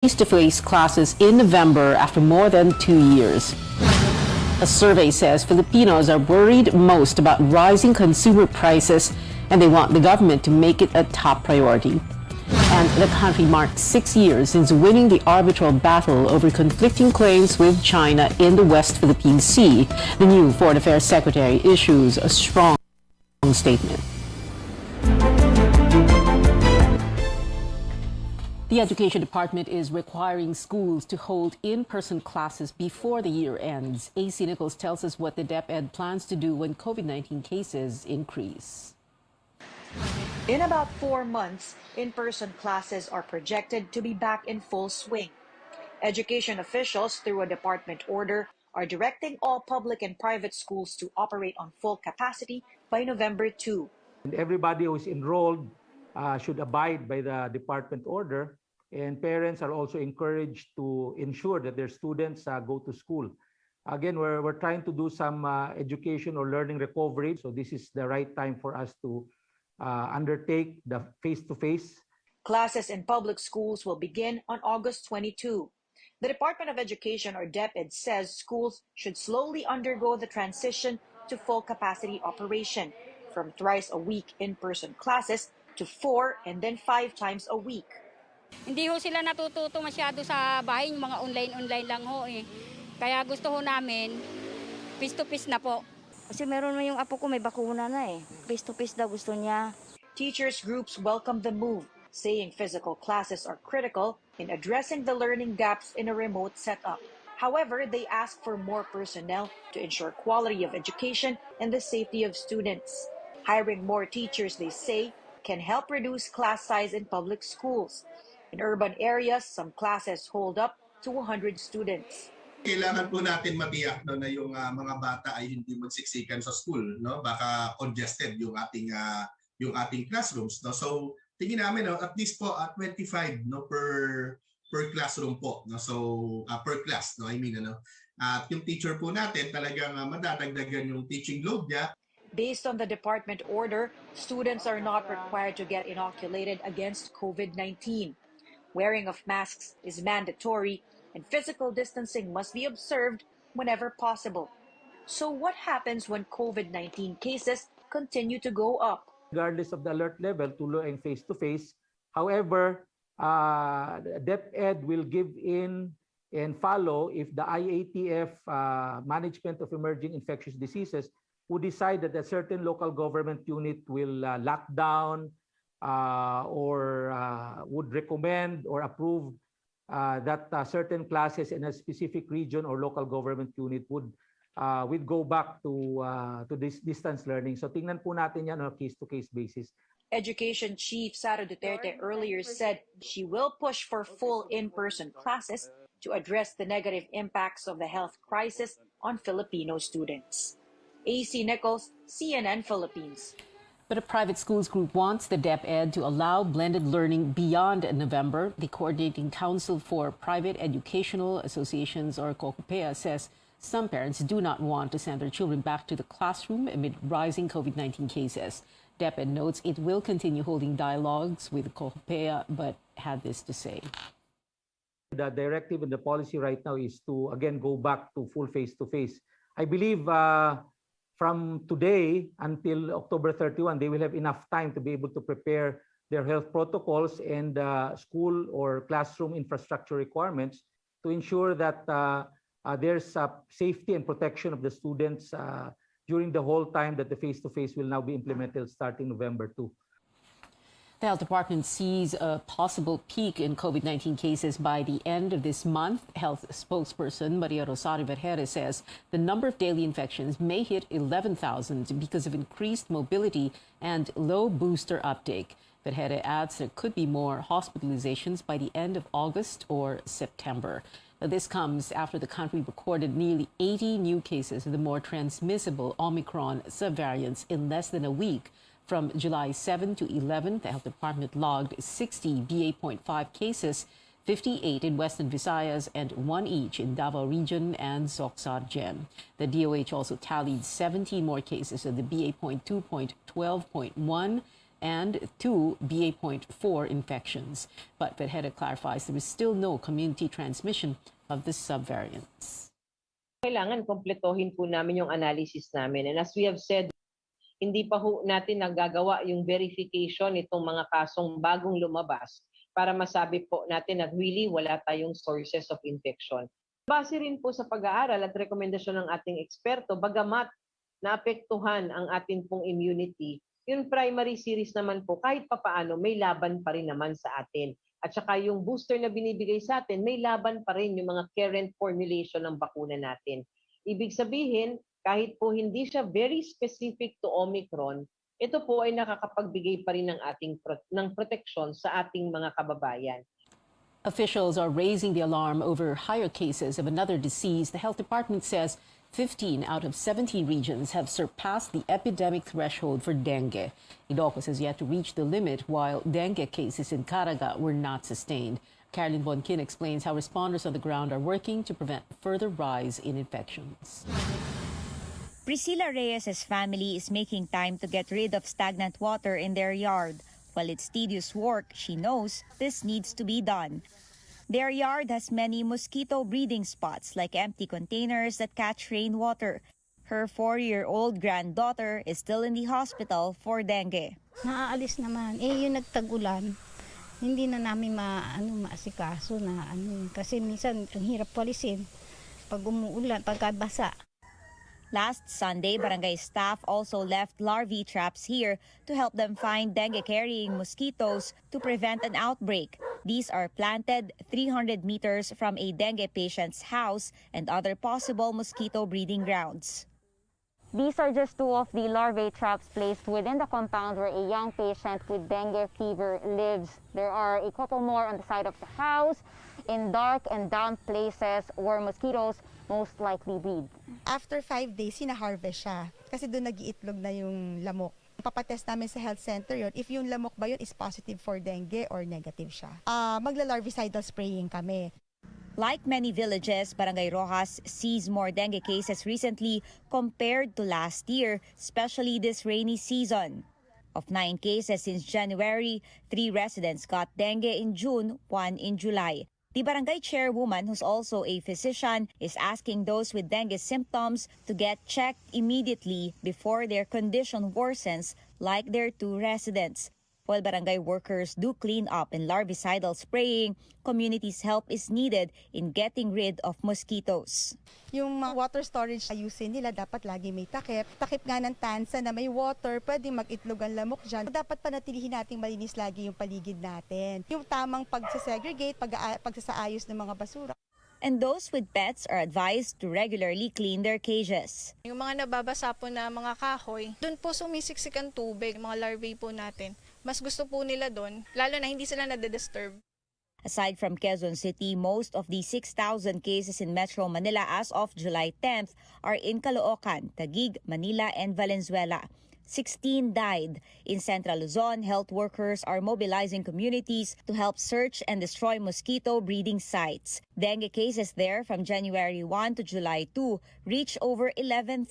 face-to-face classes in November after more than 2 years. A survey says Filipinos are worried most about rising consumer prices, and they want the government to make it a top priority. And the country marked 6 years since winning the arbitral battle over conflicting claims with China in the West Philippine Sea. The new Foreign Affairs Secretary issues a strong statement. The Education Department is requiring schools to hold in-person classes before the year ends. AC Nichols tells us what the DepEd plans to do when COVID-19 cases increase. In about 4 months, in-person classes are projected to be back in full swing. Education officials, through a department order, are directing all public and private schools to operate on full capacity by November 2. And everybody who is enrolled should abide by the department order, and parents are also encouraged to ensure that their students go to school. Again, we're trying to do some education or learning recovery, so this is the right time for us to undertake the face-to-face. Classes in public schools will begin on August 22. The Department of Education, or DepEd, says schools should slowly undergo the transition to full capacity operation, from thrice a week in-person classes to 4 and then 5 times a week. Hindi ho sila natututo masyado sa bahay, yung mga online lang ho eh. Kaya gusto ho namin, face-to-face na po. Kasi meron na yung apo ko, may bakuna na eh. Face-to-face daw gusto niya. Teachers groups welcome the move, saying physical classes are critical in addressing the learning gaps in a remote setup. However, they ask for more personnel to ensure quality of education and the safety of students. Hiring more teachers, they say, can help reduce class size in public schools. In urban areas, some classes hold up to 100 students. Kailangan po natin matiyak na yung mga bata ay hindi magsiksikan sa school, no? Baka congested yung ating classrooms, no? So tingin namin at least po at 25 no per classroom po, no? So per class, no? At yung teacher po natin talagang madadagdagan yung teaching load niya. Based on the department order, students are not required to get inoculated against COVID-19. Wearing of masks is mandatory, and physical distancing must be observed whenever possible. So what happens when COVID-19 cases continue to go up? Regardless of the alert level, tuloy face-to-face. However, DepEd will give in and follow if the IATF, Management of Emerging Infectious Diseases, who decide that a certain local government unit will lock down or would recommend or approve that certain classes in a specific region or local government unit would go back to this distance learning. So tingnan po natin yan on a case-to-case basis. Education Chief Sara Duterte earlier said she will push for full in-person classes to address the negative impacts of the health crisis on Filipino students. AC Nichols, CNN Philippines. But a private schools group wants the DepEd to allow blended learning beyond November. The Coordinating Council for Private Educational Associations, or COCOPEA, says some parents do not want to send their children back to the classroom amid rising COVID-19 cases. DepEd notes it will continue holding dialogues with COCOPEA, but had this to say. The directive and the policy right now is to, again, go back to full face-to-face. I believe from today until October 31, they will have enough time to be able to prepare their health protocols and school or classroom infrastructure requirements to ensure that there's safety and protection of the students during the whole time that the face-to-face will now be implemented starting November 2. The Health Department sees a possible peak in COVID-19 cases by the end of this month. Health spokesperson Maria Rosario Vergere says the number of daily infections may hit 11,000 because of increased mobility and low booster uptake. Vergere adds there could be more hospitalizations by the end of August or September. Now, this comes after the country recorded nearly 80 new cases of the more transmissible Omicron subvariants in less than a week. From July 7 to 11, the Health Department logged 60 BA.5 cases, 58 in Western Visayas and 1 each in Davao Region and Soxargen. The DOH also tallied 17 more cases of the BA.2.12.1 and 2 BA.4 infections. But Vergere clarifies there is still no community transmission of the subvariants. Kailangan kompletohin po namin yung analysis namin. And as we have said, hindi pa ho natin nagagawa yung verification itong mga kasong bagong lumabas para masabi po natin na really wala tayong sources of infection. Base rin po sa pag-aaral at rekomendasyon ng ating eksperto, bagamat naapektuhan ang atin pong immunity, yung primary series naman po kahit papaano may laban pa rin naman sa atin. At saka yung booster na binibigay sa atin, may laban pa rin yung mga current formulation ng bakuna natin. Ibig sabihin, kahit po hindi siya very specific to Omicron, ito po ay nakakapagbigay pa rin ng proteksyon sa ating mga kababayan. Officials are raising the alarm over higher cases of another disease. The health department says 15 out of 17 regions have surpassed the epidemic threshold for dengue. Ilocos has yet to reach the limit, while dengue cases in Caraga were not sustained. Carolyn Bonkin explains how responders on the ground are working to prevent further rise in infections. Priscilla Reyes' family is making time to get rid of stagnant water in their yard. While it's tedious work, she knows this needs to be done. Their yard has many mosquito breeding spots like empty containers that catch rainwater. Her 4-year-old granddaughter is still in the hospital for dengue. Naaalis naman. Yung nagtag-ulan, hindi na namin maasikaso na kasi minsan ang hirap palisin pag umuulan, pagkabasa. Last Sunday, barangay staff also left larvae traps here to help them find dengue-carrying mosquitoes to prevent an outbreak. These are planted 300 meters from a dengue patient's house and other possible mosquito breeding grounds. These are just 2 of the larvae traps placed within the compound where a young patient with dengue fever lives. There are a couple more on the side of the house in dark and damp places where mosquitoes most likely breed. After 5 days, sina-harvest siya kasi doon nag-iitlog na yung lamok. Papatest namin sa health center yon if yung lamok ba yun is positive for dengue or negative siya. Magla-larvicidal spraying kami. Like many villages, Barangay Rojas sees more dengue cases recently compared to last year, especially this rainy season. Of 9 cases since January, 3 residents got dengue in June, 1 in July. The barangay chairwoman, who's also a physician, is asking those with dengue symptoms to get checked immediately before their condition worsens, like their 2 residents. While barangay workers do clean up and larvicidal spraying, community's help is needed in getting rid of mosquitoes. Yung water storage ayusin nila, dapat lagi may takip. Takip nga ng tansa na may water, pwedeng mag-itlog ang lamok dyan. Dapat panatilihin nating malinis lagi yung paligid natin. Yung tamang pagsasegregate, pagsasaayos ng mga basura. And those with pets are advised to regularly clean their cages. Yung mga nababasa po na mga kahoy, doon po sumisiksik ang tubig, mga larvae po natin. Mas gusto po nila doon, lalo na hindi sila nade-disturb. Aside from Quezon City, most of the 6,000 cases in Metro Manila as of July 10th are in Caloocan, Taguig, Manila, and Valenzuela. 16 died. In Central Luzon, health workers are mobilizing communities to help search and destroy mosquito breeding sites. Dengue cases there from January 1 to July 2 reach over 11,000,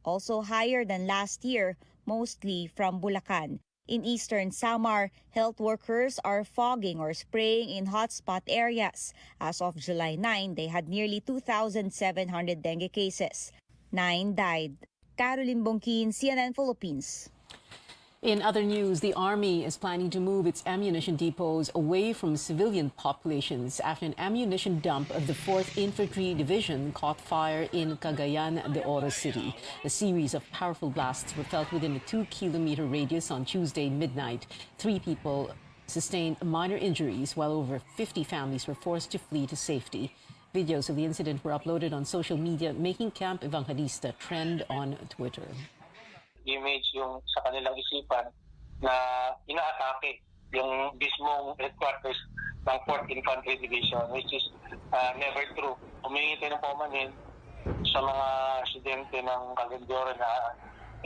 also higher than last year, mostly from Bulacan. In eastern Samar, health workers are fogging or spraying in hotspot areas. As of July 9, they had nearly 2,700 dengue cases. 9 died. Carolyn Bonkin, CNN Philippines. In other news, the Army is planning to move its ammunition depots away from civilian populations after an ammunition dump of the 4th Infantry Division caught fire in Cagayan de Oro City. A series of powerful blasts were felt within a 2-kilometer radius on Tuesday midnight. 3 people sustained minor injuries, while over 50 families were forced to flee to safety. Videos of the incident were uploaded on social media, making Camp Evangelista trend on Twitter. Image yung sa kanilang isipan na inaatake yung mismong headquarters ng 4th Infantry Division, which is never true. Humingi tayo ng paumanhin sa mga residente ng Cagayan de Oro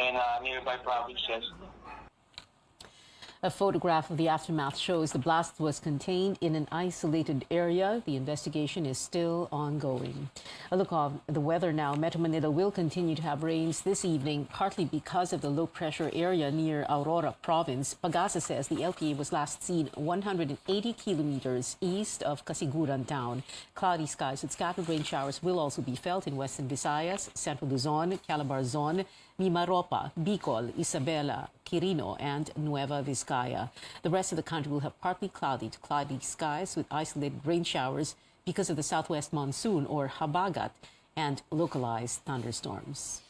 and nearby provinces. A photograph of the aftermath shows the blast was contained in an isolated area. The investigation is still ongoing. A look at the weather now. Metro Manila will continue to have rains this evening, partly because of the low-pressure area near Aurora province. Pag-asa says the LPA was last seen 180 kilometers east of Casiguran town. Cloudy skies with scattered rain showers will also be felt in Western Visayas, Central Luzon, Calabarzon, Mimaropa, Bicol, Isabela, Quirino, and Nueva Vizcaya. The rest of the country will have partly cloudy to cloudy skies with isolated rain showers because of the southwest monsoon or habagat and localized thunderstorms.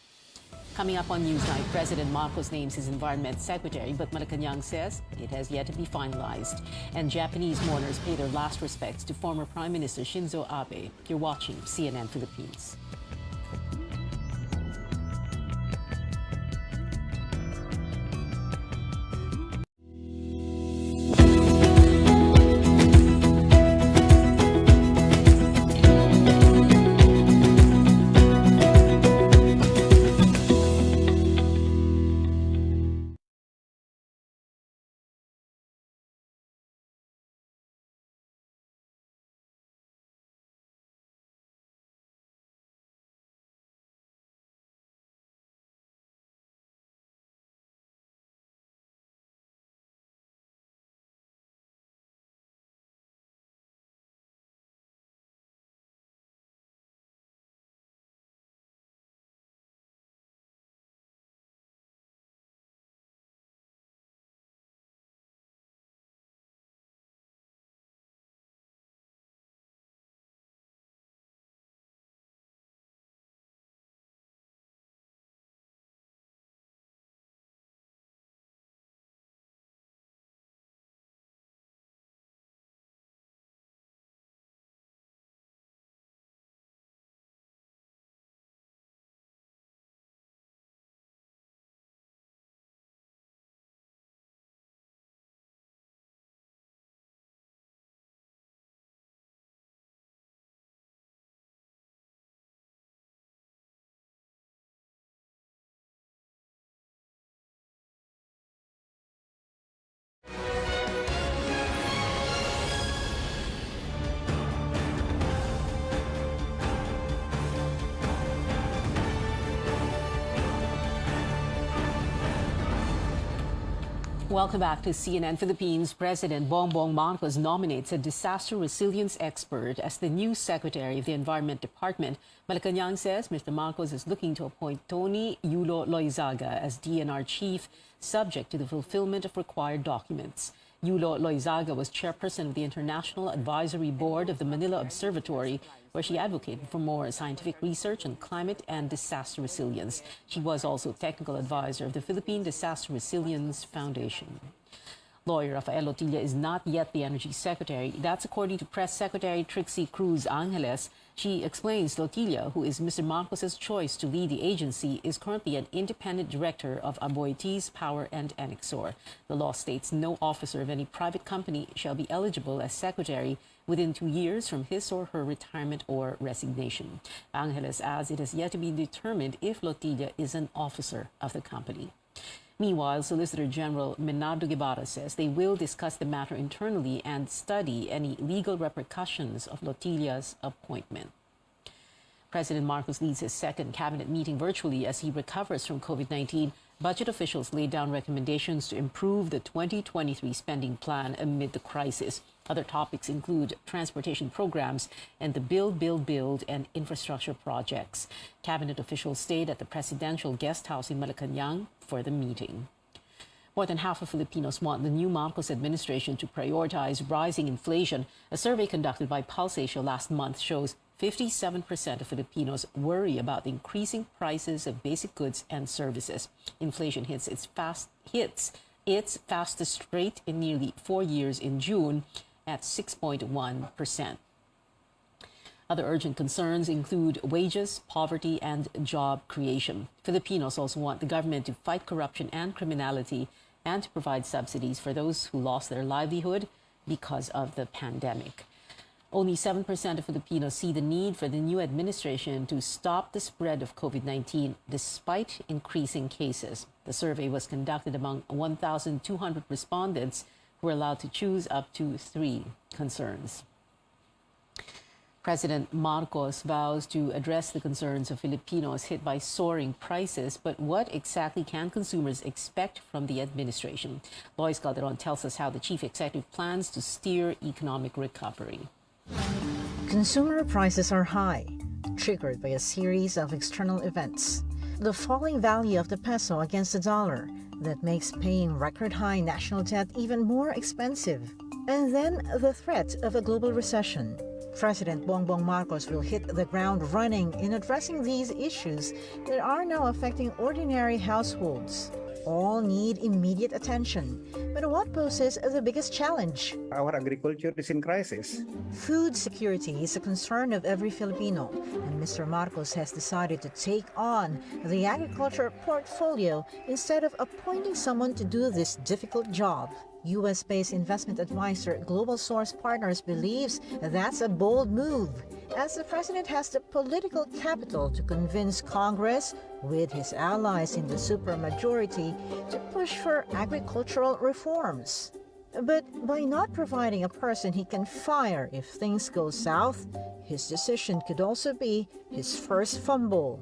Coming up on Newsnight, President Marcos names his environment secretary, but Malacanang says it has yet to be finalized. And Japanese mourners pay their last respects to former Prime Minister Shinzo Abe. You're watching CNN Philippines. Welcome back to CNN Philippines. President Bongbong Marcos nominates a disaster resilience expert as the new Secretary of the Environment Department. Malacanang says Mr. Marcos is looking to appoint Tony Yulo Loizaga as DNR Chief, subject to the fulfillment of required documents. Yulo Loizaga was chairperson of the International Advisory Board of the Manila Observatory, where she advocated for more scientific research on climate and disaster resilience. She was also technical advisor of the Philippine Disaster Resilience Foundation. Lawyer Rafael Lotilla is not yet the Energy Secretary. That's according to Press Secretary Trixie Cruz Angeles. She explains Lotilla, who is Mr. Marcos's choice to lead the agency, is currently an independent director of Aboitiz Power and Enexor. The law states no officer of any private company shall be eligible as secretary within 2 years from his or her retirement or resignation. Angeles adds it has yet to be determined if Lotilla is an officer of the company. Meanwhile, Solicitor General Menardo Guevara says they will discuss the matter internally and study any legal repercussions of Lotilla's appointment. President Marcos leads his second cabinet meeting virtually as he recovers from COVID-19. Budget officials laid down recommendations to improve the 2023 spending plan amid the crisis. Other topics include transportation programs and the build, and infrastructure projects. Cabinet officials stayed at the presidential guest house in Malacanang for the meeting. More than half of Filipinos want the new Marcos administration to prioritize rising inflation. A survey conducted by Pulse Asia last month shows 57% of Filipinos worry about the increasing prices of basic goods and services. Inflation hits its fastest rate in nearly 4 years in June at 6.1%. Other urgent concerns include wages, poverty, and job creation. Filipinos also want the government to fight corruption and criminality and to provide subsidies for those who lost their livelihood because of the pandemic. Only 7% of Filipinos see the need for the new administration to stop the spread of COVID-19 despite increasing cases. The survey was conducted among 1,200 respondents who were allowed to choose up to 3 concerns. President Marcos vows to address the concerns of Filipinos hit by soaring prices, but what exactly can consumers expect from the administration? Lois Calderon tells us how the chief executive plans to steer economic recovery. Consumer prices are high, triggered by a series of external events. The falling value of the peso against the dollar that makes paying record-high national debt even more expensive. And then the threat of a global recession. President Bongbong Marcos will hit the ground running in addressing these issues that are now affecting ordinary households. All need immediate attention. But what poses the biggest challenge? Our agriculture is in crisis. Food security is a concern of every Filipino, and Mr. Marcos has decided to take on the agriculture portfolio instead of appointing someone to do this difficult job. U.S.-based investment advisor Global Source Partners believes that's a bold move, as the president has the political capital to convince Congress, with his allies in the supermajority, to push for agricultural reforms. But by not providing a person he can fire if things go south, his decision could also be his first fumble.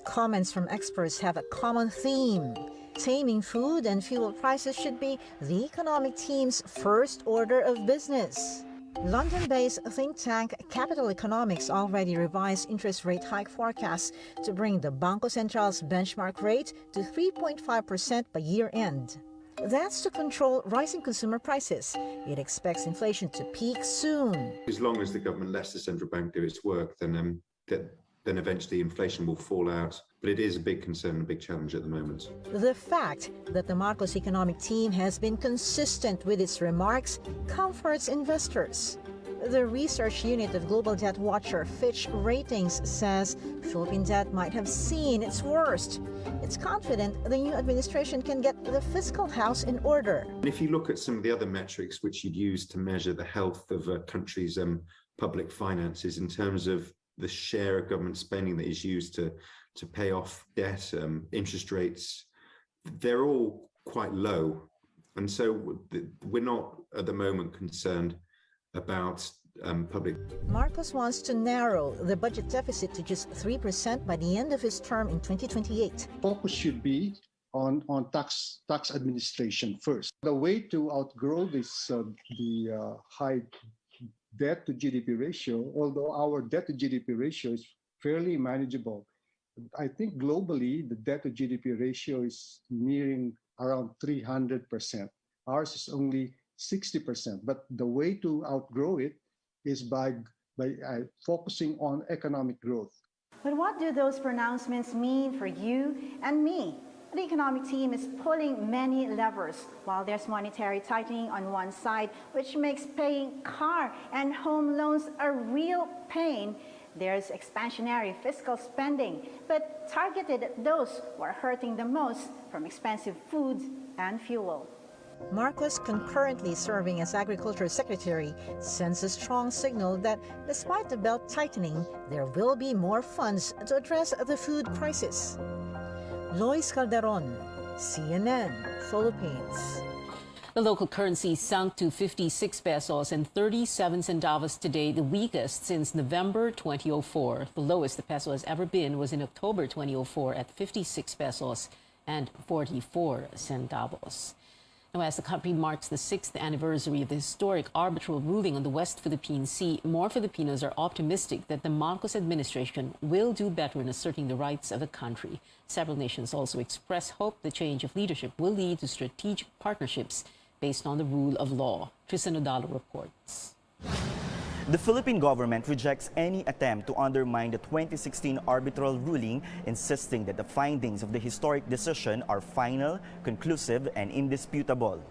Comments from experts have a common theme. Taming food and fuel prices should be the economic team's first order of business. London-based think tank Capital Economics already revised interest rate hike forecasts to bring the Bangko Central's benchmark rate to 3.5% by year-end. That's to control rising consumer prices. It expects inflation to peak soon. As long as the government lets the central bank do its work, then eventually inflation will fall out. But it is a big concern, a big challenge at the moment. The fact that the Marcos economic team has been consistent with its remarks comforts investors. The research unit of global debt watcher Fitch Ratings says Philippine debt might have seen its worst. It's confident the new administration can get the fiscal house in order. If you look at some of the other metrics which you'd use to measure the health of a country's public finances in terms of the share of government spending that is used to pay off debt, interest rates, they're all quite low. And so we're not at the moment concerned about public. Marcos wants to narrow the budget deficit to just 3% by the end of his term in 2028. Focus should be on tax administration first. The way to outgrow this high debt to GDP ratio, although our debt to GDP ratio is fairly manageable, I think globally the debt to GDP ratio is nearing around 300%. Ours is only 60%. But the way to outgrow it is by focusing on economic growth. But what do those pronouncements mean for you and me? The economic team is pulling many levers, while there's monetary tightening on one side, which makes paying car and home loans a real pain. There's expansionary fiscal spending, but targeted at those who are hurting the most from expensive foods and fuel. Marcos, concurrently serving as Agriculture Secretary, sends a strong signal that despite the belt tightening, there will be more funds to address the food crisis. Lois Calderon, CNN, Philippines. The local currency sunk to 56 pesos and 37 centavos today, the weakest since November 2004. The lowest the peso has ever been was in October 2004 at 56 pesos and 44 centavos. Now, as the country marks the 6th anniversary of the historic arbitral ruling on the West Philippine Sea, more Filipinos are optimistic that the Marcos administration will do better in asserting the rights of the country. Several nations also express hope the change of leadership will lead to strategic partnerships based on the rule of law. Tristan Odalo reports. The Philippine government rejects any attempt to undermine the 2016 arbitral ruling, insisting that the findings of the historic decision are final, conclusive, and indisputable.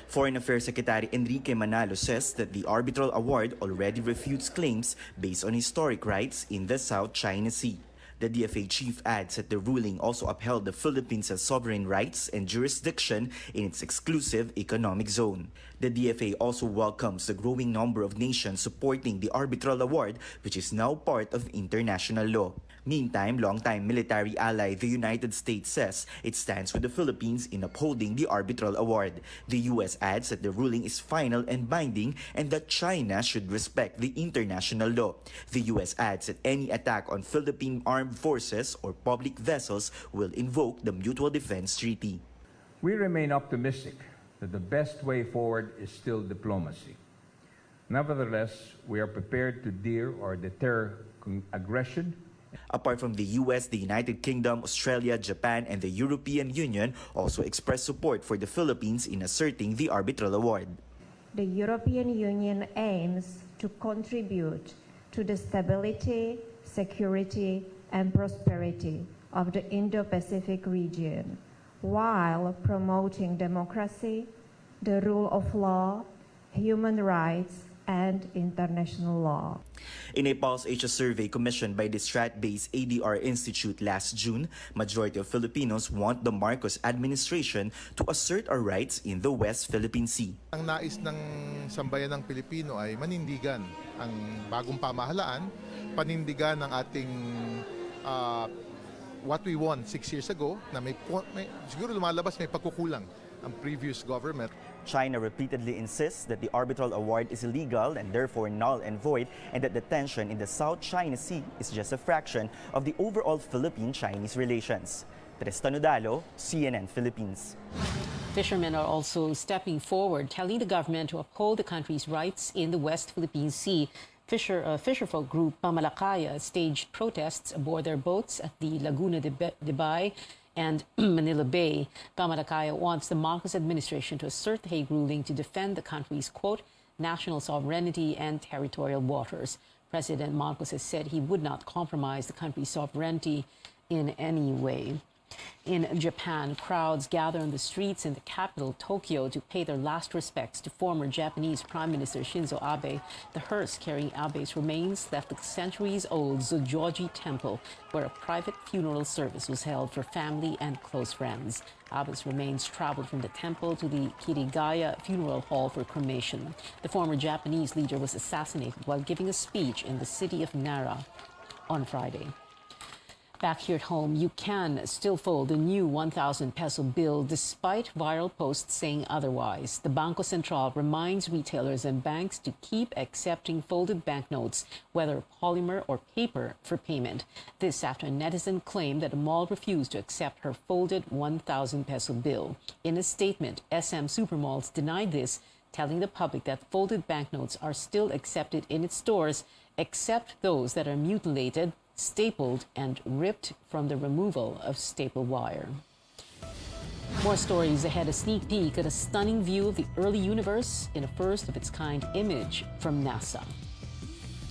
Foreign Affairs Secretary Enrique Manalo says that the arbitral award already refutes claims based on historic rights in the South China Sea. The DFA chief adds that the ruling also upheld the Philippines' sovereign rights and jurisdiction in its exclusive economic zone. The DFA also welcomes the growing number of nations supporting the arbitral award, which is now part of international law. Meantime, longtime military ally the United States says it stands with the Philippines in upholding the arbitral award. The U.S. adds that the ruling is final and binding and that China should respect the international law. The U.S. adds that any attack on Philippine armed forces or public vessels will invoke the Mutual Defense Treaty. We remain optimistic that the best way forward is still diplomacy. Nevertheless, we are prepared to deter or deter aggression. Apart from the US, the United Kingdom, Australia, Japan, and the European Union also expressed support for the Philippines in asserting the arbitral award. The European Union aims to contribute to the stability, security, and prosperity of the Indo-Pacific region, while promoting democracy, the rule of law, human rights, and international law. In a Pulse Asia survey commissioned by the Strat-based ADR Institute last June, majority of Filipinos want the Marcos administration to assert our rights in the West Philippine Sea. Ang nais ng sambayan ng Pilipino ay manindigan ang bagong pamahalaan, panindigan ng ating what we won 6 years ago na may siguro lumalabas may pagkukulang ang previous government. China repeatedly insists that the arbitral award is illegal and therefore null and void, and that the tension in the South China Sea is just a fraction of the overall Philippine-Chinese relations. Tristan Udalo, CNN Philippines. Fishermen are also stepping forward, telling the government to uphold the country's rights in the West Philippine Sea. Fisherfolk group Pamalakaya staged protests aboard their boats at the Laguna de Bay and Manila Bay. Pamalakaya wants the Marcos administration to assert the Hague ruling to defend the country's, quote, national sovereignty and territorial waters. President Marcos has said he would not compromise the country's sovereignty in any way. In Japan, crowds gather on the streets in the capital, Tokyo, to pay their last respects to former Japanese Prime Minister Shinzo Abe. The hearse carrying Abe's remains left the centuries-old Zojoji Temple, where a private funeral service was held for family and close friends. Abe's remains traveled from the temple to the Kirigaya Funeral Hall for cremation. The former Japanese leader was assassinated while giving a speech in the city of Nara on Friday. Back here at home, you can still fold a new 1,000 peso bill despite viral posts saying otherwise. The Bangko Sentral reminds retailers and banks to keep accepting folded banknotes, whether polymer or paper, for payment. This after a netizen claimed that a mall refused to accept her folded 1,000 peso bill. In a statement, SM Supermalls denied this, telling the public that folded banknotes are still accepted in its stores, except those that are mutilated, stapled, and ripped from the removal of staple wire. More stories ahead. A sneak peek at a stunning view of the early universe in a first-of-its-kind image from NASA.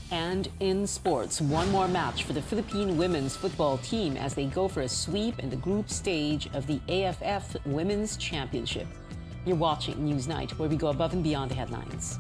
And in sports, one more match for the Philippine women's football team as they go for a sweep in the group stage of the AFF Women's Championship. You're watching Newsnight, where we go above and beyond the headlines.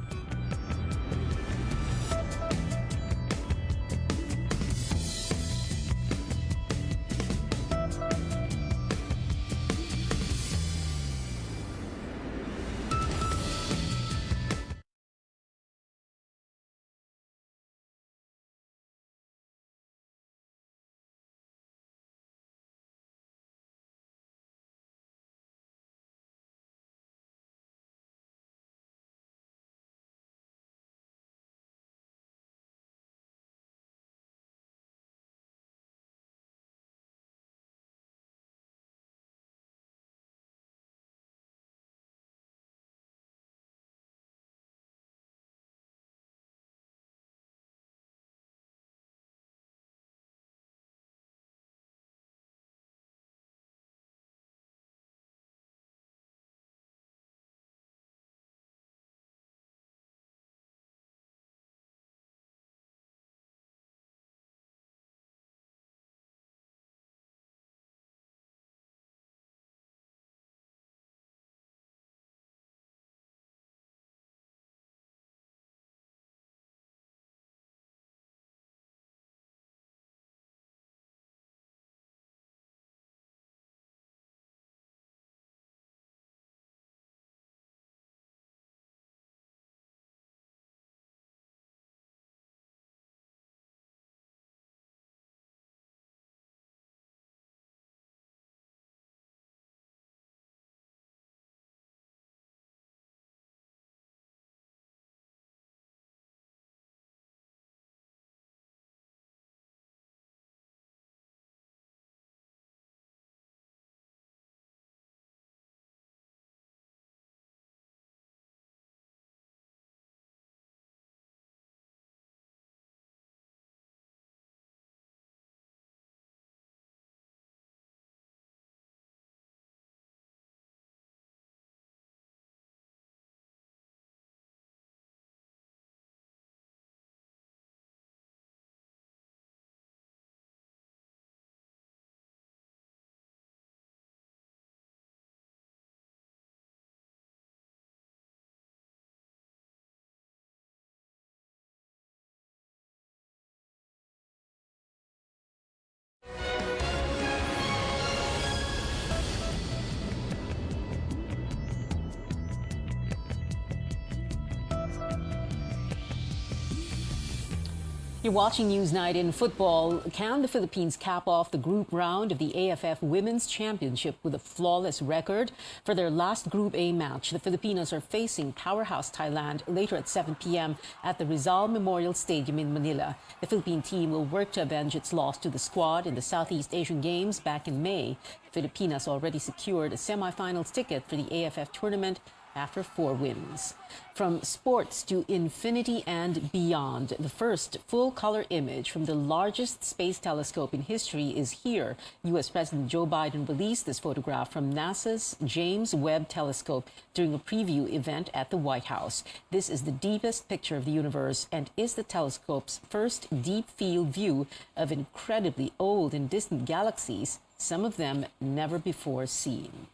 You're watching Newsnight. In football. Can the Philippines cap off the group round of the AFF Women's Championship with a flawless record? For their last Group A match, the Filipinos are facing powerhouse Thailand later at 7 p.m. at the Rizal Memorial Stadium in Manila. The Philippine team will work to avenge its loss to the squad in the Southeast Asian Games back in May. Filipinas already secured a semifinals ticket for the AFF tournament after 4 wins. From sports to infinity and beyond, the first full-color image from the largest space telescope in history is here. U.S. President Joe Biden released this photograph from NASA's James Webb Telescope during a preview event at the White House. This is the deepest picture of the universe and is the telescope's first deep-field view of incredibly old and distant galaxies, some of them never before seen.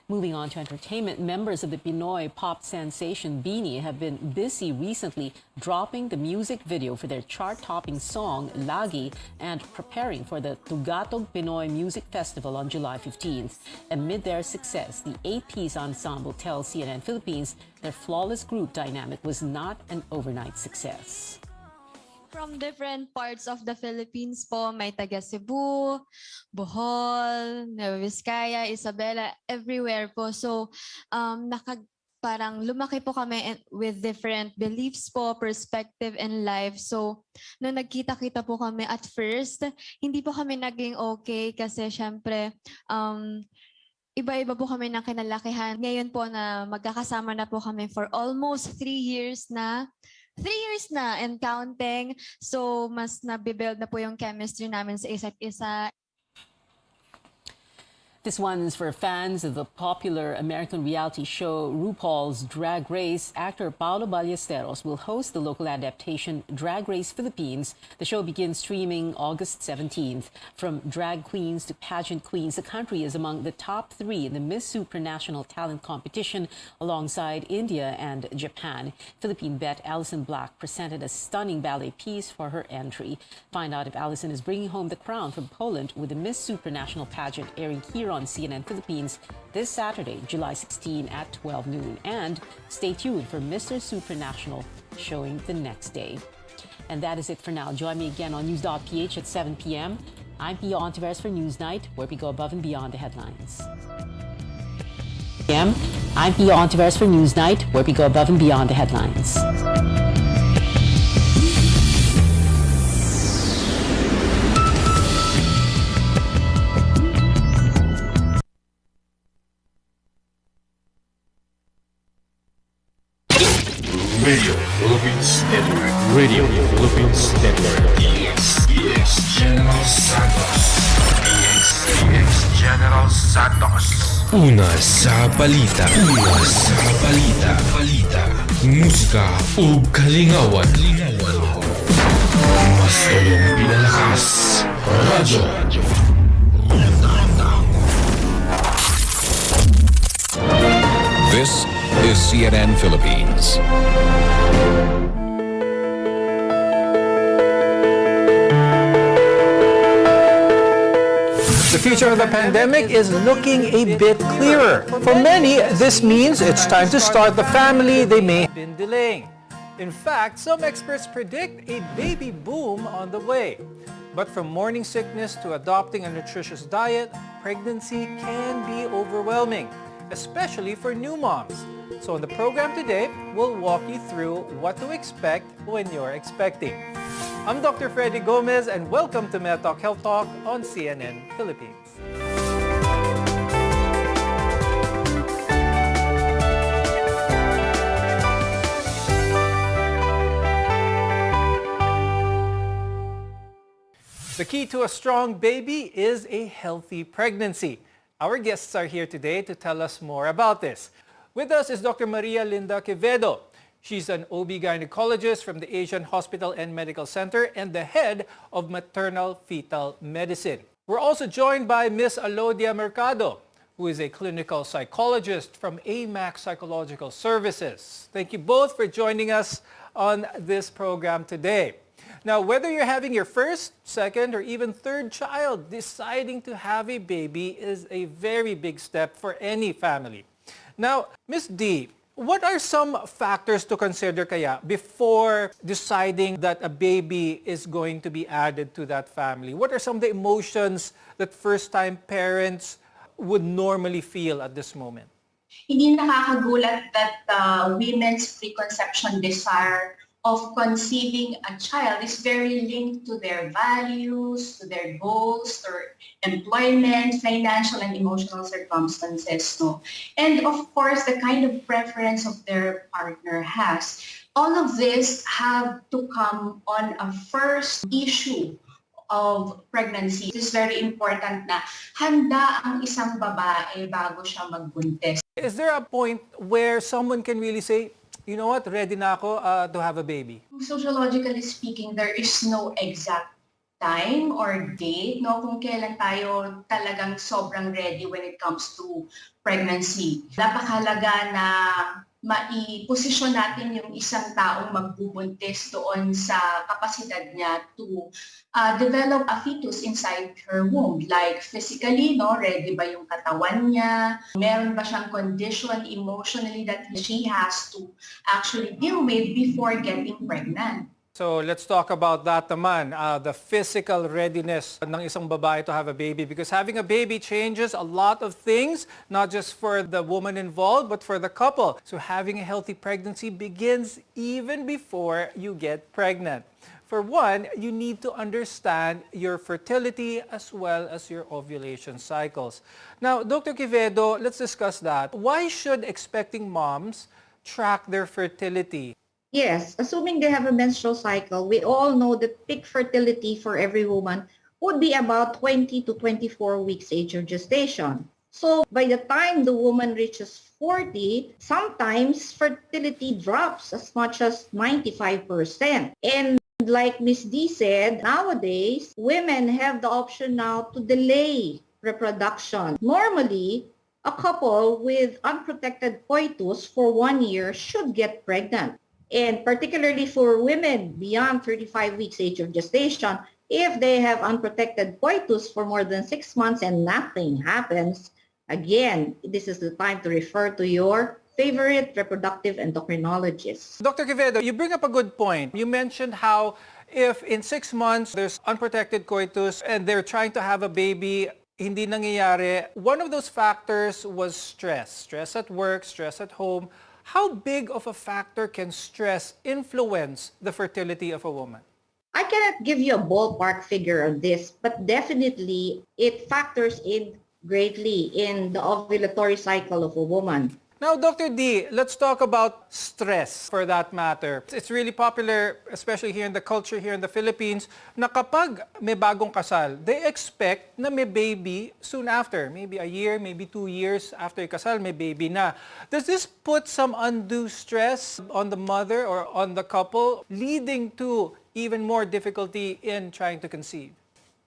Moving on to entertainment, members of the Pinoy pop sensation BINI have been busy recently dropping the music video for their chart-topping song, Lagi, and preparing for the Tugatog Pinoy Music Festival on July 15th. Amid their success, the 8-piece ensemble tells CNN Philippines their flawless group dynamic was not an overnight success. From different parts of the Philippines po, may taga Cebu, Bohol, Nueva Vizcaya, Isabela, everywhere po. So, parang lumaki po kami with different beliefs po, perspective in life. So, nung nagkita-kita po kami at first, hindi po kami naging okay kasi syempre, iba-iba po kami ng kinalakihan. Ngayon po na magkakasama na po kami for almost 3 years na. 3 years na and counting. So, mas nabibuild na po yung chemistry namin sa isa't isa. This one's for fans of the popular American reality show RuPaul's Drag Race. Actor Paolo Ballesteros will host the local adaptation Drag Race Philippines. The show begins streaming August 17th. From drag queens to pageant queens, the country is among the top 3 in the Miss Supranational Talent Competition alongside India and Japan. Philippine bet Alison Black presented a stunning ballet piece for her entry. Find out if Alison is bringing home the crown from Poland with the Miss Supranational pageant airing here on CNN Philippines this Saturday, July 16 at 12 noon. And stay tuned for Mr. Supranational showing the next day. And that is it for now. Join me again on News.ph at 7 p.m. I'm Pia Ontiveros for Newsnight, where we go above and beyond the headlines. I'm Pia Ontiveros for Newsnight, where we go above and beyond the headlines. Radio Philippines Network. Radio Philippines Network. DX General Santos. DX General Santos. Una sa balita. Una sa balita. Balita. Musika ug kalingawan. Mas tulong pinalakas. Radyo. This is CNN Philippines. The future of the pandemic is looking a bit clearer. For many, this means it's time to start the family they may have been delaying. In fact, some experts predict a baby boom on the way. But from morning sickness to adopting a nutritious diet, pregnancy can be overwhelming, especially for new moms. So in the program today, we'll walk you through what to expect when you're expecting. I'm Dr. Freddy Gomez and welcome to MedTalk Health Talk on CNN Philippines. The key to a strong baby is a healthy pregnancy. Our guests are here today to tell us more about this. With us is Dr. Maria Linda Quevedo. She's an OB-gynecologist from the Asian Hospital and Medical Center and the head of maternal fetal medicine. We're also joined by Ms. Alodia Mercado, who is a clinical psychologist from AMAC Psychological Services. Thank you both for joining us on this program today. Now, whether you're having your first, second, or even third child, deciding to have a baby is a very big step for any family. Now, Ms. D, What are some factors to consider kaya before deciding that a baby is going to be added to that family? What are some of the emotions that first-time parents would normally feel at this moment? Hindi nakakagulat that women's preconception desire of conceiving a child is very linked to their values, to their goals, their employment, financial and emotional circumstances. No? And of course, the kind of preference of their partner has. All of this have to come on a first issue of pregnancy. It is very important na handa ang isang babae bago siya magbuntis. Is there a point where someone can really say, you know what, ready na ako to have a baby? Sociologically speaking, there is no exact time or date, no, kung kailan tayo talagang sobrang ready when it comes to pregnancy. Napakahalaga na maiposisyon natin yung isang taong magbubuntis doon sa kapasidad niya to develop a fetus inside her womb. Like physically, no, ready ba yung katawan niya? Meron ba siyang condition emotionally that she has to actually deal with before getting pregnant? So let's talk about that naman, the physical readiness ng isang babae to have a baby, because having a baby changes a lot of things, not just for the woman involved, but for the couple. So having a healthy pregnancy begins even before you get pregnant. For one, you need to understand your fertility as well as your ovulation cycles. Now, Dr. Quevedo, let's discuss that. Why should expecting moms track their fertility? Yes, assuming they have a menstrual cycle, we all know that peak fertility for every woman would be about 20 to 24 weeks age of gestation. So by the time the woman reaches 40, sometimes fertility drops as much as 95%. And like Ms. D said, nowadays, women have the option now to delay reproduction. Normally, a couple with unprotected coitus for 1 year should get pregnant. And particularly for women beyond 35 weeks age of gestation, if they have unprotected coitus for more than 6 months and nothing happens, again, this is the time to refer to your favorite reproductive endocrinologist. Dr. Quevedo, you bring up a good point. You mentioned how if in 6 months there's unprotected coitus and they're trying to have a baby, hindi nangyayari. One of those factors was stress. Stress at work, stress at home. How big of a factor can stress influence the fertility of a woman? I cannot give you a ballpark figure on this, but definitely it factors in greatly in the ovulatory cycle of a woman. Now, Dr. D, let's talk about stress for that matter. It's really popular, especially here in the culture here in the Philippines, na kapag may bagong kasal, they expect na may baby soon after. Maybe a year, maybe 2 years after kasal, may baby na. Does this put some undue stress on the mother or on the couple, leading to even more difficulty in trying to conceive?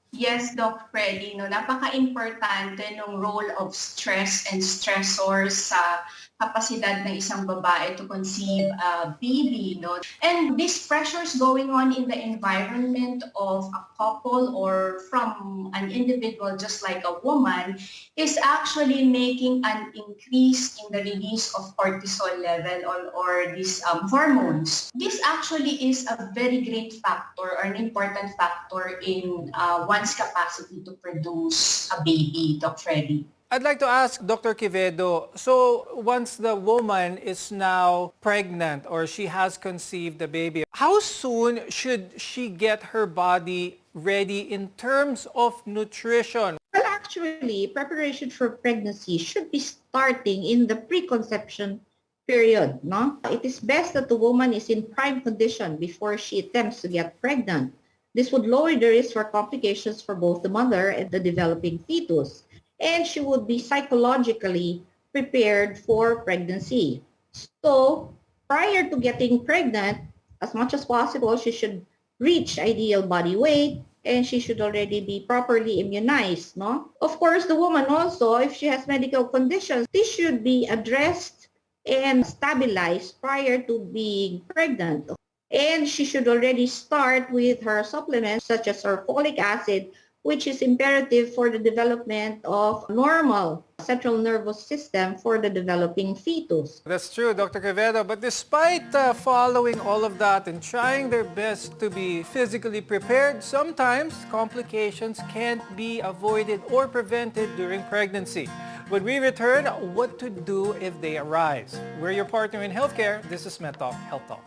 Yes, Doc Freddy, no, napaka-importante ng role of stress and stressors sa kapasidad ng isang babae to conceive a baby, no? And these pressures going on in the environment of a couple or from an individual just like a woman is actually making an increase in the release of cortisol level or these hormones. This actually is a very great factor or an important factor in one's capacity to produce a baby, Doc Freddy. I'd like to ask Dr. Quevedo, so once the woman is now pregnant or she has conceived the baby, how soon should she get her body ready in terms of nutrition? Well, actually, preparation for pregnancy should be starting in the preconception period, no? It is best that the woman is in prime condition before she attempts to get pregnant. This would lower the risk for complications for both the mother and the developing fetus. And she would be psychologically prepared for pregnancy. So prior to getting pregnant, as much as possible, she should reach ideal body weight and she should already be properly immunized, no? Of course, the woman also, if she has medical conditions, this should be addressed and stabilized prior to being pregnant. And she should already start with her supplements such as her folic acid which is imperative for the development of normal central nervous system for the developing fetus. That's true, Dr. Quevedo. But despite following all of that and trying their best to be physically prepared, sometimes complications can't be avoided or prevented during pregnancy. When we return, what to do if they arise. We're your partner in healthcare. This is MedTalk Health Talk.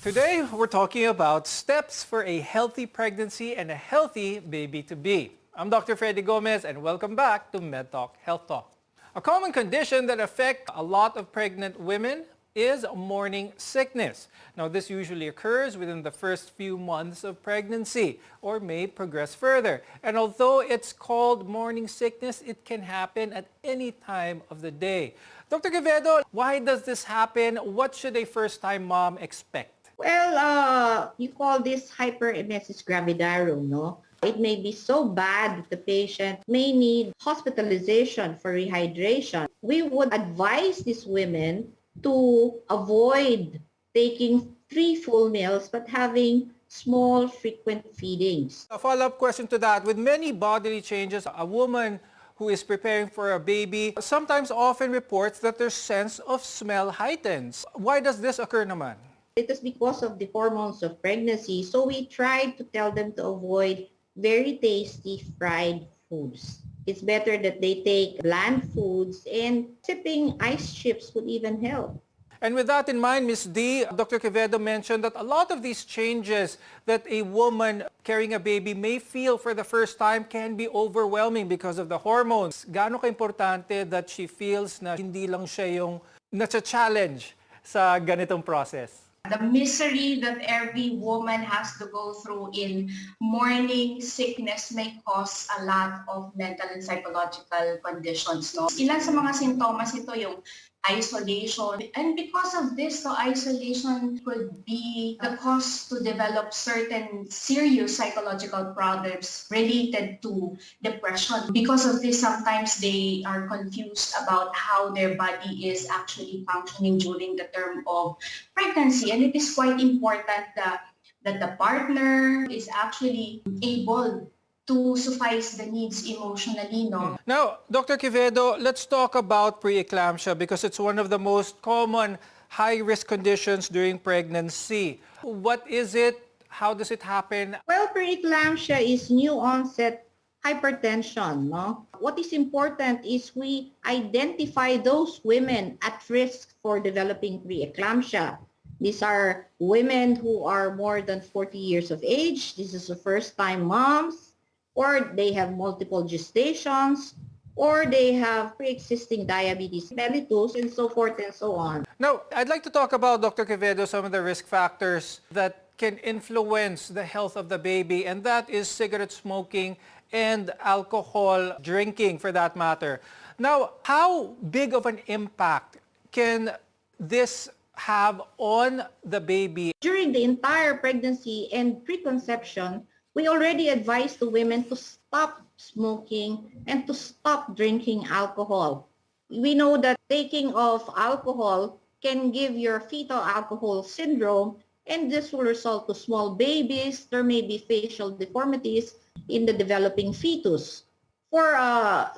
Today, we're talking about steps for a healthy pregnancy and a healthy baby-to-be. I'm Dr. Freddy Gomez, and welcome back to MedTalk Health Talk. A common condition that affects a lot of pregnant women is morning sickness. Now, this usually occurs within the first few months of pregnancy or may progress further. And although it's called morning sickness, it can happen at any time of the day. Dr. Quevedo, why does this happen? What should a first-time mom expect? Well, you call this hyperemesis gravidarum, no? It may be so bad that the patient may need hospitalization for rehydration. We would advise these women to avoid taking 3 full meals but having small frequent feedings. A follow-up question to that. With many bodily changes, a woman who is preparing for a baby sometimes often reports that their sense of smell heightens. Why does this occur naman? It is because of the hormones of pregnancy. So we try to tell them to avoid very tasty fried foods. It's better that they take bland foods, and sipping ice chips would even help. And with that in mind, Ms. D, Dr. Quevedo mentioned that a lot of these changes that a woman carrying a baby may feel for the first time can be overwhelming because of the hormones. Gaano ka-importante that she feels na hindi lang siya yung na-challenge sa ganitong process? The misery that every woman has to go through in morning sickness may cause a lot of mental and psychological conditions. No? Ilan sa mga sintomas ito yung isolation. And because of this, so isolation could be the cause to develop certain serious psychological problems related to depression. Because of this, sometimes they are confused about how their body is actually functioning during the term of pregnancy. And it is quite important that the partner is actually able to suffice the needs emotionally, no? Now, Dr. Quevedo, let's talk about preeclampsia because it's one of the most common high-risk conditions during pregnancy. What is it? How does it happen? Well, preeclampsia is new onset hypertension, no? What is important is we identify those women at risk for developing preeclampsia. These are women who are more than 40 years of age. This is the first-time moms, or they have multiple gestations, or they have pre-existing diabetes mellitus, and so forth and so on. Now, I'd like to talk about, Dr. Quevedo, some of the risk factors that can influence the health of the baby, and that is cigarette smoking and alcohol drinking, for that matter. Now, how big of an impact can this have on the baby? During the entire pregnancy and preconception, we already advise the women to stop smoking and to stop drinking alcohol. We know that taking of alcohol can give your fetal alcohol syndrome, and this will result to small babies. There may be facial deformities in the developing fetus. For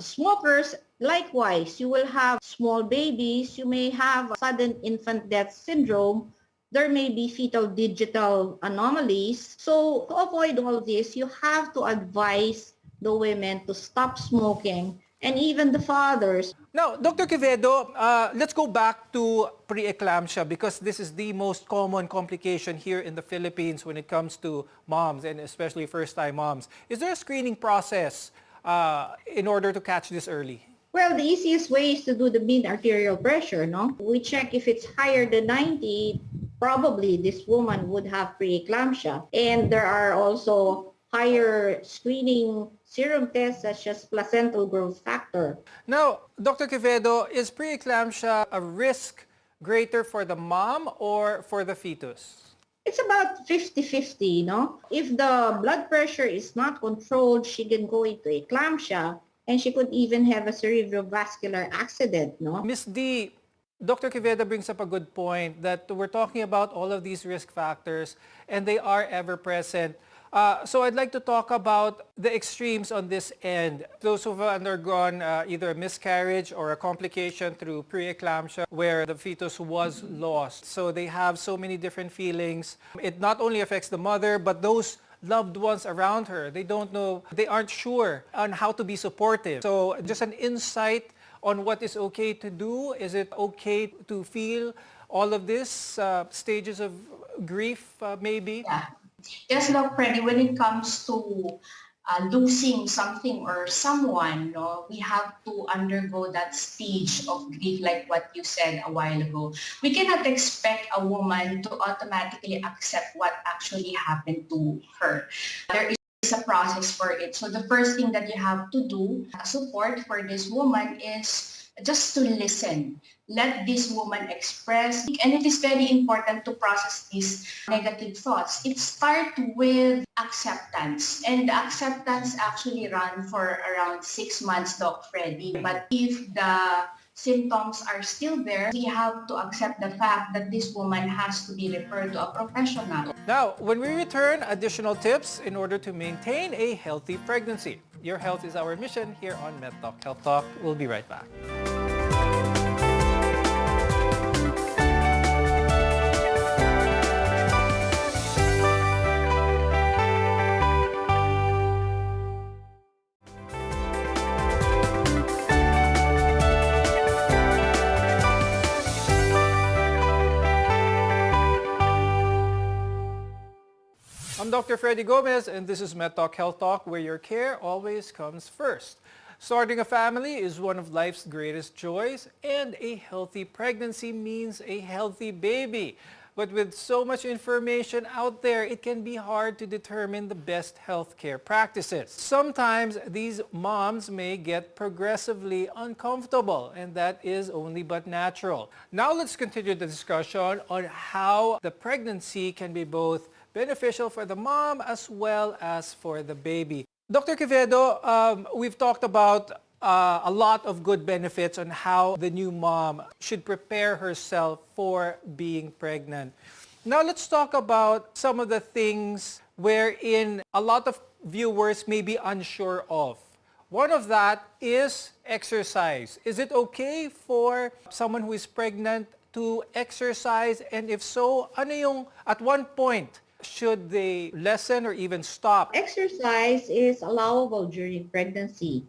smokers, likewise, you will have small babies. You may have sudden infant death syndrome. There may be fetal digital anomalies. So to avoid all this, you have to advise the women to stop smoking, and even the fathers. Now, Dr. Quevedo, let's go back to preeclampsia because this is the most common complication here in the Philippines when it comes to moms and especially first-time moms. Is there a screening process in order to catch this early? Well, the easiest way is to do the mean arterial pressure, no? We check if it's higher than 90, probably this woman would have preeclampsia. And there are also higher screening serum tests such as placental growth factor. Now, Dr. Quevedo, is preeclampsia a risk greater for the mom or for the fetus? It's about 50-50, no? If the blood pressure is not controlled, she can go into eclampsia and she could even have a cerebrovascular accident, no? Ms. D, Dr. Quevedo brings up a good point that we're talking about all of these risk factors and they are ever present. So I'd like to talk about the extremes on this end. Those who've undergone either a miscarriage or a complication through preeclampsia where the fetus was lost. So they have so many different feelings. It not only affects the mother, but those loved ones around her. They don't know, they aren't sure on how to be supportive. So just an insight on what is okay to do. Is it okay to feel all of this stages of grief maybe? Yeah. Yes, Doc Freddy, when it comes to losing something or someone, no, we have to undergo that stage of grief like what you said a while ago. We cannot expect a woman to automatically accept what actually happened to her. There is a process for it. So the first thing that you have to do, support for this woman, is just to listen. Let this woman express. And it is very important to process these negative thoughts. It starts with acceptance. And the acceptance actually run for around 6 months, Doc Freddy. But if the symptoms are still there, we have to accept the fact that this woman has to be referred to a professional. Now, when we return, additional tips in order to maintain a healthy pregnancy. Your health is our mission here on MedTalk Health Talk. We'll be right back. I'm Dr. Freddy Gomez, and this is MedTalk Health Talk, where your care always comes first. Starting a family is one of life's greatest joys, and a healthy pregnancy means a healthy baby. But with so much information out there, it can be hard to determine the best healthcare practices. Sometimes these moms may get progressively uncomfortable, and that is only but natural. Now let's continue the discussion on how the pregnancy can be both beneficial for the mom as well as for the baby. Dr. Quevedo, we've talked about a lot of good benefits on how the new mom should prepare herself for being pregnant. Now let's talk about some of the things wherein a lot of viewers may be unsure of. One of that is exercise. Is it okay for someone who is pregnant to exercise? And if so, ano yung at one point should they lessen or even stop? Exercise is allowable during pregnancy,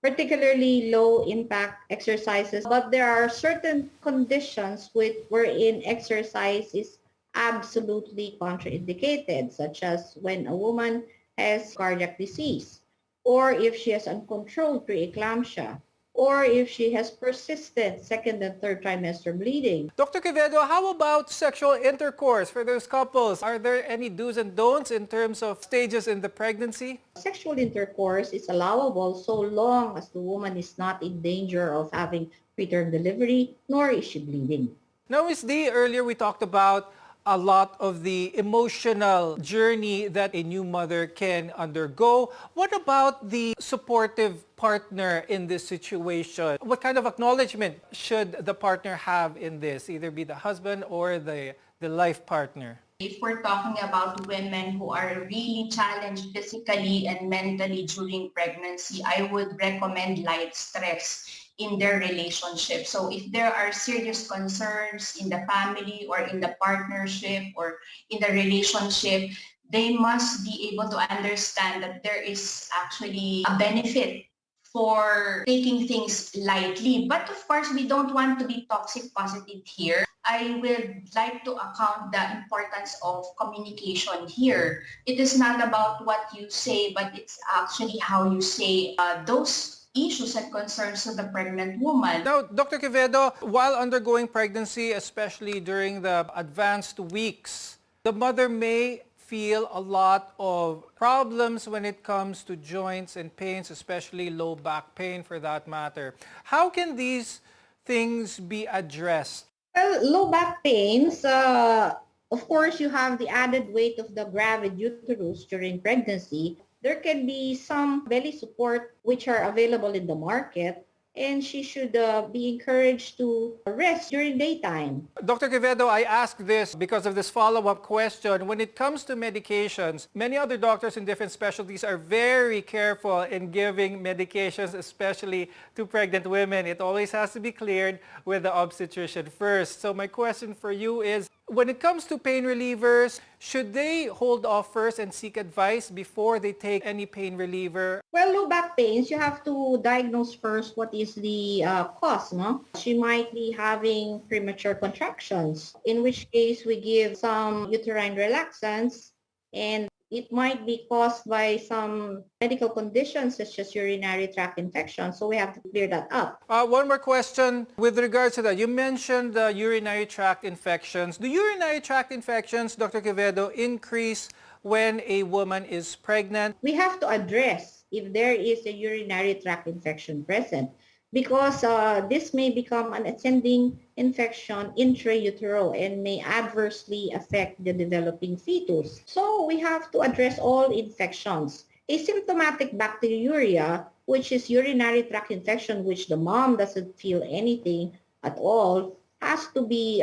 particularly low-impact exercises. But there are certain conditions wherein exercise is absolutely contraindicated, such as when a woman has cardiac disease, or if she has uncontrolled preeclampsia, or if she has persistent second and third trimester bleeding. Dr. Quevedo, how about sexual intercourse for those couples? Are there any do's and don'ts in terms of stages in the pregnancy? Sexual intercourse is allowable so long as the woman is not in danger of having preterm delivery, nor is she bleeding. Now, Ms. D, earlier we talked about a lot of the emotional journey that a new mother can undergo. What about the supportive partner in this situation? What kind of acknowledgement should the partner have in this, either be the husband or the life partner? If we're talking about women who are really challenged physically and mentally during pregnancy, I would recommend light stress in their relationship. So if there are serious concerns in the family or in the partnership or in the relationship, they must be able to understand that there is actually a benefit for taking things lightly. But of course, we don't want to be toxic positive here. I would like to account the importance of communication here. It is not about what you say, but it's actually how you say those issues and concerns to the pregnant woman. Now, Dr. Quevedo, while undergoing pregnancy, especially during the advanced weeks, the mother may feel a lot of problems when it comes to joints and pains, especially low back pain for that matter. How can these things be addressed? Well, low back pains, of course, you have the added weight of the gravid uterus during pregnancy. There can be some belly support which are available in the market, and she should be encouraged to rest during daytime. Dr. Quevedo, I ask this because of this follow-up question. When it comes to medications, many other doctors in different specialties are very careful in giving medications, especially to pregnant women. It always has to be cleared with the obstetrician first. So my question for you is, when it comes to pain relievers, should they hold off first and seek advice before they take any pain reliever? Well, low back pains, you have to diagnose first what is the cause, no? She might be having premature contractions, in which case we give some uterine relaxants, and it might be caused by some medical conditions such as urinary tract infection. So we have to clear that up. One more question with regards to that. You mentioned the urinary tract infections. Do urinary tract infections, Dr. Quevedo, increase when a woman is pregnant? We have to address if there is a urinary tract infection present, because this may become an ascending infection intrautero and may adversely affect the developing fetus. So we have to address all infections. Asymptomatic bacteriuria, which is urinary tract infection, which the mom doesn't feel anything at all, has to be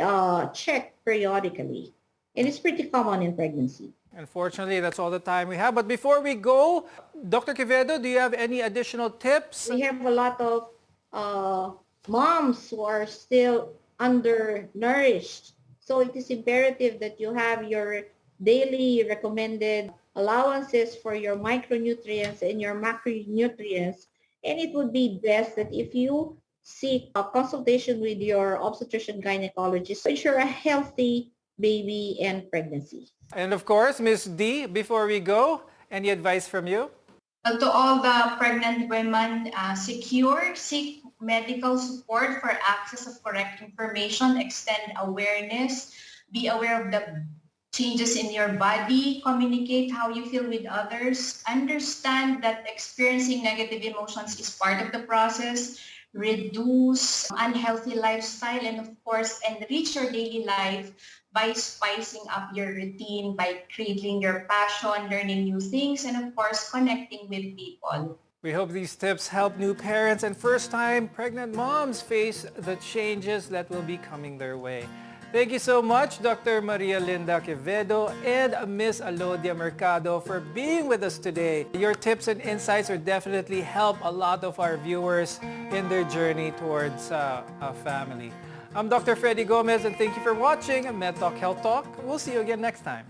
checked periodically. And it's pretty common in pregnancy. Unfortunately, that's all the time we have. But before we go, Dr. Quevedo, do you have any additional tips? We have a lot of moms who are still undernourished. So it is imperative that you have your daily recommended allowances for your micronutrients and your macronutrients. And it would be best that if you seek a consultation with your obstetrician gynecologist to ensure a healthy baby and pregnancy. And of course, Ms. D, before we go, any advice from you? To all the pregnant women, seek medical support for access of correct information, extend awareness, be aware of the changes in your body, communicate how you feel with others, understand that experiencing negative emotions is part of the process, reduce unhealthy lifestyle, and of course, enrich your daily life by spicing up your routine, by creating your passion, learning new things, and of course, connecting with people. We hope these tips help new parents and first-time pregnant moms face the changes that will be coming their way. Thank you so much, Dr. Maria Linda Quevedo and Ms. Alodia Mercado, for being with us today. Your tips and insights will definitely help a lot of our viewers in their journey towards a family. I'm Dr. Freddy Gomez, and thank you for watching MedTalk Health Talk. We'll see you again next time.